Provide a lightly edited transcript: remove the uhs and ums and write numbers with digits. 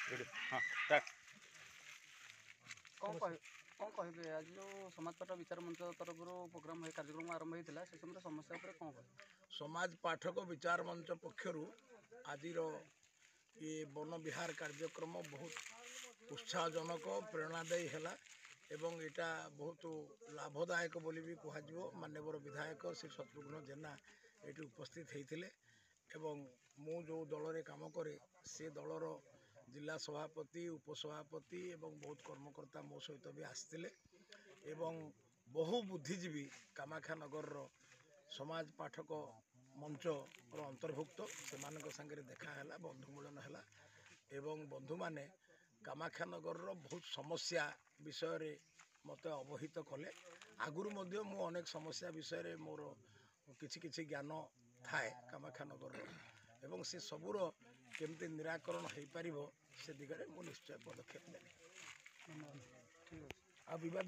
हाँ स्टार्ट कौन कहे आज जो समाज पाठ विचार मंच तरफ प्रोग्राम कार्यक्रम आरंभ होता से समय समस्या पर कौन कहे समाज पाठक विचार मंच पक्षर आज ये वन विहार कार्यक्रम बहुत उत्साहजनक प्रेरणादायी है एवं एटा बहुत लाभदायक बोली भी कह माननीय विधायक श्री शत्रुघ्न जेना ये उपस्थित होते एवं मु जो दल में काम करे से दलर जिला सभापति उपसभापति एवं बहुत कर्मकर्ता मो सहित भी आसते एवं बहु बुद्धिजीवी कामाख्यानगर समाज पाठक मंच अंतर्भुक्त से सांगे देखाला बंधु मिलन है एवं बंधु माने कामाख्यानगर बहुत समस्या विषय मत अवहित कले आगुरी मु अनेक समस्या विषय मोर किछि ज्ञान थाए कामाख्यानगर एवं से सबूर केमती निराकरण हो पार से दिगरे मु निश्चय पदक्षेप नेबी। आ विवाद